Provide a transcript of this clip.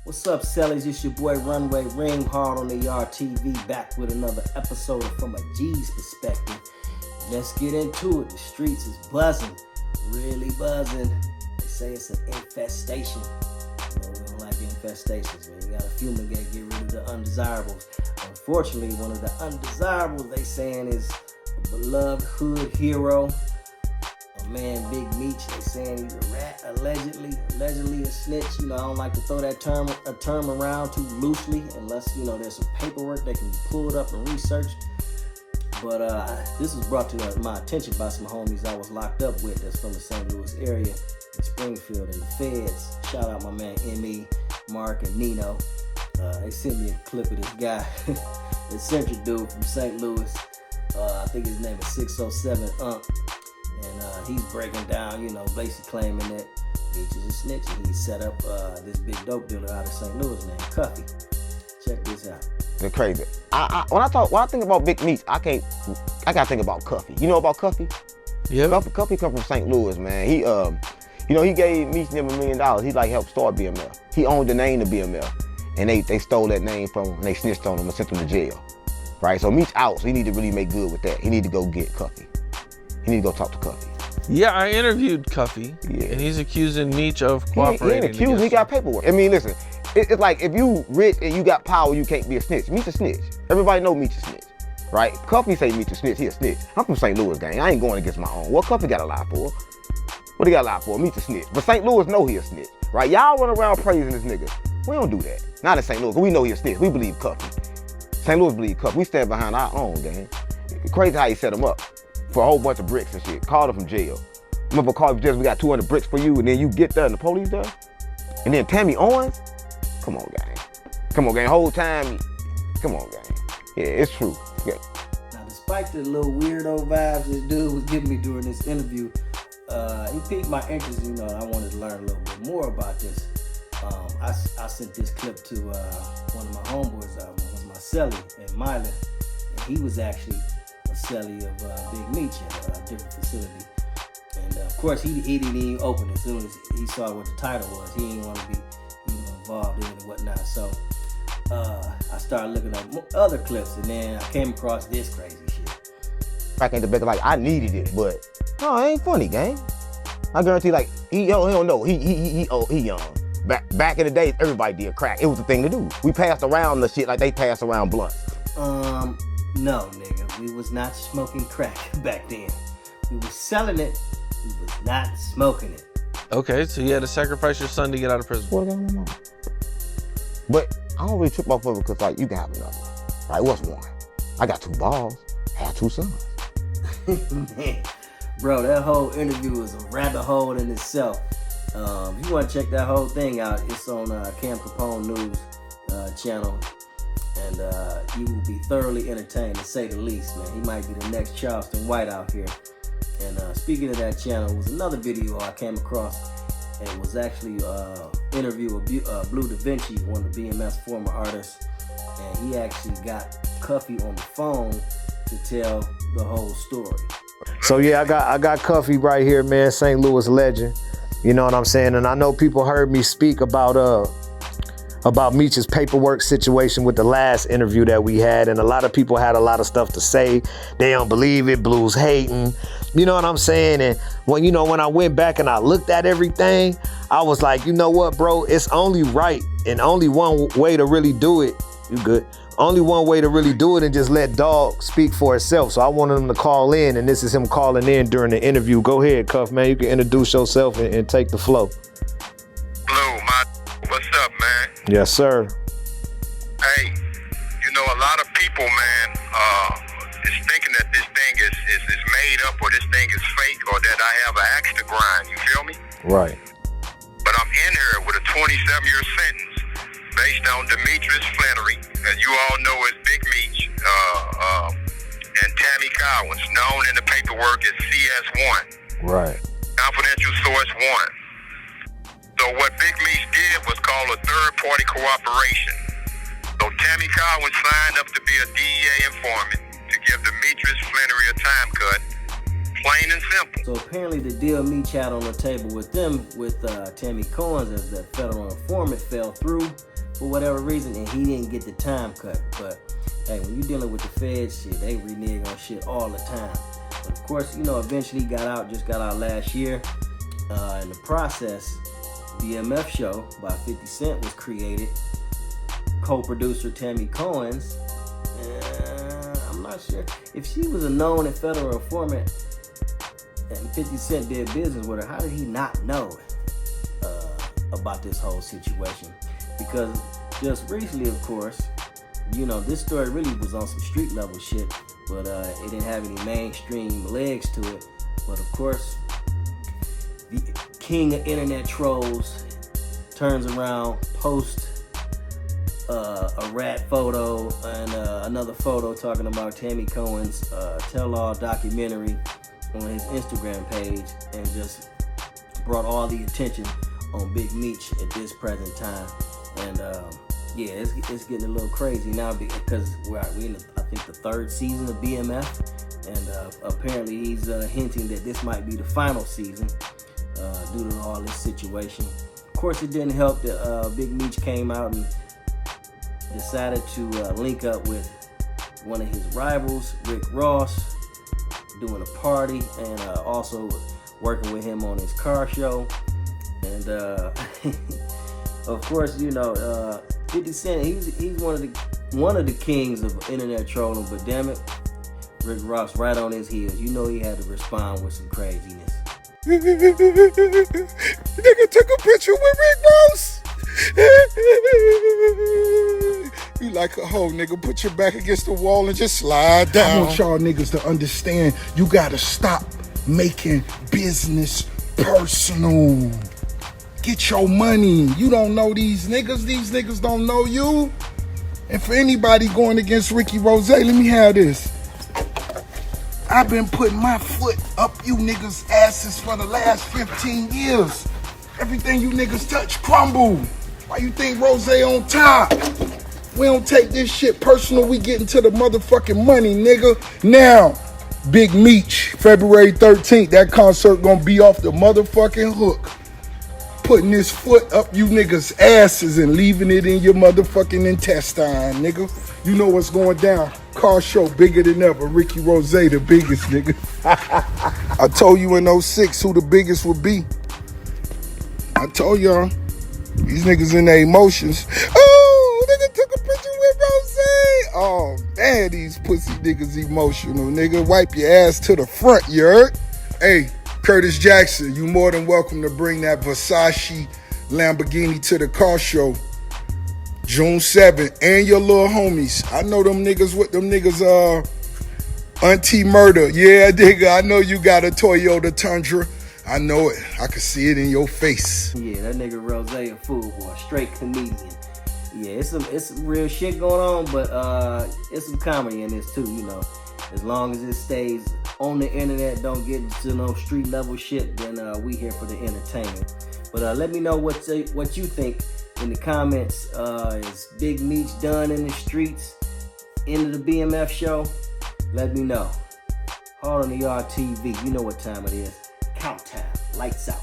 What's up, Sellies? It's your boy Runway Ring Hard on the RTV, back with another episode of From a G's Perspective. Let's get into it. The streets is buzzing, really buzzing. They say it's an infestation. You know, we don't like infestations, man. You gotta fumigate, get rid of the undesirables. Unfortunately, one of the undesirables they saying is a beloved hood hero, a man Big Meech. They saying he's a rat, allegedly a snitch. You know, I don't like to throw that term around too loosely unless, you know, there's some paperwork that can be pulled up and researched. But this was brought to my attention by some homies I was locked up with that's from the St. Louis area, in Springfield, and the feds. Shout out my man M.E., Mark, and Nino. They sent me a clip of this guy, the eccentric dude from St. Louis. I think his name is 607 Unk. And he's breaking down, you know, basically claiming that Meech is a snitch, and he set up this big dope dealer out of St. Louis named Cuffy. Check this out. They're crazy. When I think about Big Meech, I gotta think about Cuffy. You know about Cuffy? Yeah. Cuffy come from St. Louis, man. He he gave Meech them $1 million. He like helped start BML. He owned the name of BML, and they stole that name from him, and they snitched on him and sent him to jail. Right? So Meech out, so he need to really make good with that. He need to go get Cuffy. He need to go talk to Cuffy. Yeah, I interviewed Cuffy, and he's accusing Meech of cooperating. He ain't accused, he got paperwork. I mean, listen, it's like if you rich and you got power, you can't be a snitch. Meech a snitch. Everybody know Meech a snitch, right? Cuffy say Meech a snitch, he a snitch. I'm from St. Louis, gang. I ain't going against my own. What Cuffy got a lie for? What he got a lie for? Meech a snitch. But St. Louis know he a snitch, right? Y'all run around praising this nigga. We don't do that. Not in St. Louis, we know he a snitch. We believe Cuffy. St. Louis believe Cuffy. We stand behind our own, gang. Crazy how he set him up for a whole bunch of bricks and shit. Called him from jail. Remember, called just we got 200 bricks for you, and then you get there and the police there? And then Tammy Owens? Come on, gang. Come on, gang. Whole time, come on, gang. Yeah, it's true. Yeah. Now, despite the little weirdo vibes this dude was giving me during this interview, he piqued my interest. You know, I wanted to learn a little bit more about this. I sent this clip to one of my homeboys, was my cellie in Milan, and he was actually a cellie of Big Meech at a different facility. And of course, he didn't even open it as soon as he saw what the title was. He didn't want to be, involved in it and whatnot. So I started looking up other clips, and then I came across this crazy shit. Back in the back, like I needed it, but no, it ain't funny, gang. I guarantee, like he don't know. He young. Back in the days, everybody did crack. It was the thing to do. We passed around the shit like they passed around blunts. No, nigga, we was not smoking crack back then. We was selling it. We was not smoking it. Okay, so you had to sacrifice your son to get out of prison. What's going on? But I don't really trip off of it because, like, you can have another. Right? What's one? I got 2 balls. I have 2 sons. Man, bro, that whole interview was a rabbit hole in itself. If you want to check that whole thing out, it's on Cam Capone News channel. And you will be thoroughly entertained, to say the least, man. He might be the next Charleston White out here. And speaking of that channel, was another video I came across. And it was actually an interview of Blue Da Vinci, one of the BMS former artists. And he actually got Cuffy on the phone to tell the whole story. So yeah, I got Cuffy right here, man, St. Louis legend. You know what I'm saying? And I know people heard me speak about Meech's paperwork situation with the last interview that we had, and a lot of people had a lot of stuff to say. They don't believe it, Blue's hating. You know what I'm saying? And when I went back and I looked at everything, I was like, you know what, bro? It's only right and only one way to really do it. You good? Only one way to really do it and just let dog speak for itself. So I wanted him to call in, and this is him calling in during the interview. Go ahead, Cuff, man. You can introduce yourself and take the flow. What's up, man? Yes, sir. Hey, a lot of people, man, is thinking that this thing is made up, or this thing is fake, or that I have an axe to grind. You feel me? Right. But I'm in here with a 27-year sentence based on Demetrius Flannery, as you all know as Big Meech, and Tammy Collins, known in the paperwork as CS1. Right. Confidential source 1. So what Big Meech did was call a third-party cooperation. So Tammy Collins signed up to be a DEA informant to give Demetrius Flannery a time cut, plain and simple. So apparently the deal Meech had on the table with them, with Tammy Collins as the federal informant, fell through. for whatever reason, and he didn't get the time cut. But hey, when you're dealing with the Fed shit, they renege on shit all the time. But of course, eventually got out last year. In the process, BMF Show by 50 Cent was created. Co-producer Tammy Cohen's. I'm not sure if she was a known and federal informant and 50 Cent did business with her. How did he not know about this whole situation? Because just recently, of course, this story really was on some street level shit, but it didn't have any mainstream legs to it. But of course, the king of internet trolls turns around, posts a rat photo and another photo talking about Tammy Cohen's tell-all documentary on his Instagram page, and just brought all the attention on Big Meech at this present time. And it's getting a little crazy now because we're in I think the third season of BMF, and apparently he's hinting that this might be the final season due to all this situation. Of course, it didn't help that Big Meech came out and decided to link up with one of his rivals, Rick Ross, doing a party, and also working with him on his car show. And of course, 50 Cent, he's one of the kings of internet trolling, but damn it, Rick Ross right on his heels. He had to respond with some craziness. Nigga took a picture with Rick Ross. You like a hoe, nigga. Put your back against the wall and just slide down. I want y'all niggas to understand, you gotta stop making business personal. Get your money. You don't know these niggas don't know you. And for anybody going against Ricky Rose, let me have this. I've been putting my foot up you niggas' asses for the last 15 years. Everything you niggas touch crumble. Why you think Rose on top? We don't take this shit personal. We getting to the motherfucking money, nigga. Now, Big Meech, February 13th. That concert gonna be off the motherfucking hook. Putting his foot up you niggas' asses and leaving it in your motherfucking intestine, nigga. You know what's going down. Car show bigger than ever. Ricky Rose, the biggest, nigga. I told you in 06 who the biggest would be. I told y'all, these niggas in their emotions. Oh, nigga took a picture with Rose. Oh, man, these pussy niggas emotional, nigga. Wipe your ass to the front, you heard? Hey, Curtis Jackson, you more than welcome to bring that Versace Lamborghini to the car show. June 7th, and your little homies. I know them niggas with them niggas, Auntie Murder. Yeah, nigga, I know you got a Toyota Tundra. I know it. I can see it in your face. Yeah, that nigga Rose a fool boy, straight comedian. Yeah, it's some real shit going on, but it's some comedy in this too, As long as it stays on the internet, don't get into no street level shit, then we here for the entertainment. But let me know what you think in the comments. Is Big Meech done in the streets? End of the BMF show? Let me know. Hard on the Yard TV. You know what time it is. Count time. Lights out.